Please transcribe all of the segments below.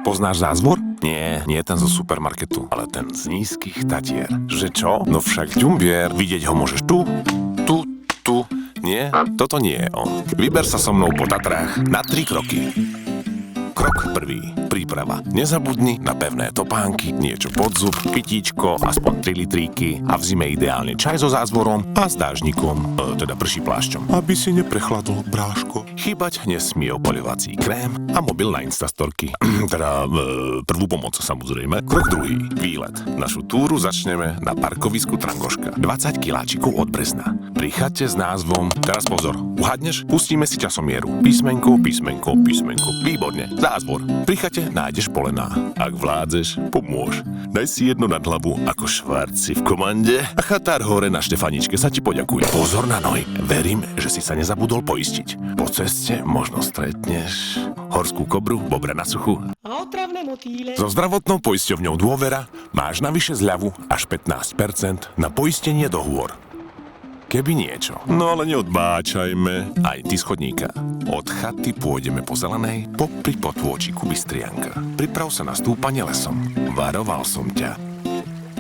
Poznáš Zázvor? Nie, nie ten zo supermarketu, ale ten z nízkych Tatier. Že čo? No však Ďumbier, vidieť ho môžeš tu. Nie, toto nie je on. Vyber sa so mnou po Tatrách na 3 kroky. Krok prvý. Príprava. Nezabudni na pevné topánky, niečo pod zub, pitíčko, aspoň 3 litríky a v zime ideálne čaj so zázvorom a s dážnikom, teda prší plášťom. Aby si neprechladol, bráško. Chýbať nesmie opaľovací krém a mobil na Instastorky. Prvú pomoc samozrejme. Krok druhý. Výlet. Našu túru začneme na parkovisku Trangoška. 20 kiláčikov od Brezna. Pri chate s názvom... Teraz pozor. Uhadneš? Pustíme si časomieru. Písmenko. Výborne. Zázvor. Pri chate nájdeš polená. Ak vládzeš, pomôž. Daj si jedno nad hlavu ako Švarci v komande a chatár hore na Štefaničke sa ti poďakuje. Pozor na nohy. Verím, že si sa nezabudol poistiť. Po ceste možno stretneš horskú kobru, bobra na suchu. A otravné motýle. So zdravotnou poisťovňou Dôvera máš navyše zľavu až 15% na poistenie dohôr. Keby niečo. No ale neodbáčajme. Aj ty z chodníka. Od chaty pôjdeme po zelenej, popri potôčiku Bystrianka. Priprav sa na stúpanie lesom. Varoval som ťa.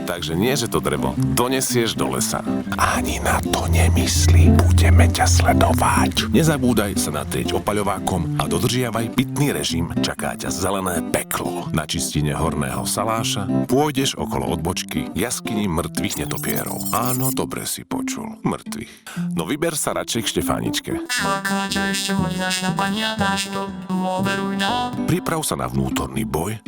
Takže nie, že to drevo donesieš do lesa. Ani na to nemysli. Budeme ťa sledovať. Nezabúdaj sa natrieť opaľovákom a dodržiavaj pitný režim. Čaká ťa zelené peklo. Na čistine horného saláša pôjdeš okolo odbočky jaskyni mŕtvych netopierov. Áno, dobre si počul. Mŕtvych. No vyber sa radšej k Štefáničke. Priprav sa na vnútorný boj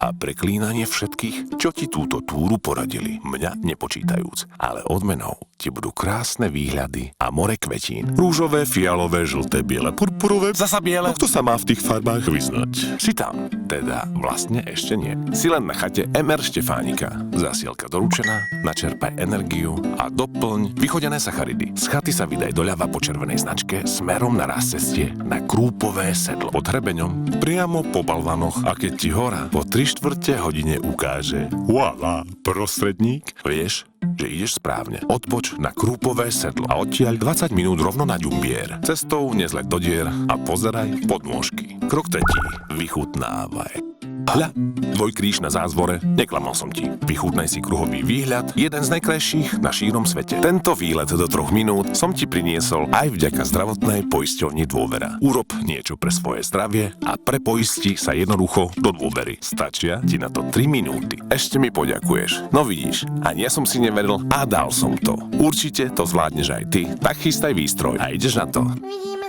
a preklínanie všetkých, čo ti túto túru poradili, mňa nepočítajúc. Ale odmenou ti budú krásne výhľady a more kvetín. Rúžové, fialové, žlté, biele, purpurové, zasa biele. Kto sa má v tých farbách vyznať? Si tam. Teda vlastne ešte nie. Si len na chate MR Štefánika. Zásielka doručená, načerpaj energiu a doplň vychodené sacharidy. Z chaty sa vydaj doľava po červenej značke smerom na raz ceste na Krúpové sedlo. Pod hrebeňom, priamo po balvanoch a keď ti hora po 3/4 hodine ukáže Voilà, prostredník. vieš, že ideš správne. Odpoč na Krúpové sedlo a odtiaľ 20 minút rovno na Ďumbier. Cestou nezleď do dier a pozeraj pod nôžky. Krok tretí. Vychutnávaj. Hľa, dvojkríž na Zázvore, neklamal som ti. Vychutnaj si kruhový výhľad, jeden z najkrajších na šírom svete. Tento výlet do 3 minút som ti priniesol aj vďaka zdravotnej poisťovni Dôvera. Urob niečo pre svoje zdravie a prepoisti sa jednoducho do Dôvery. Stačia ti na to 3 minúty. Ešte mi poďakuješ. No vidíš, ani ja som si neveril a dal som to. Určite to zvládneš aj ty. Tak chystaj výstroj a ideš na to. Vidíme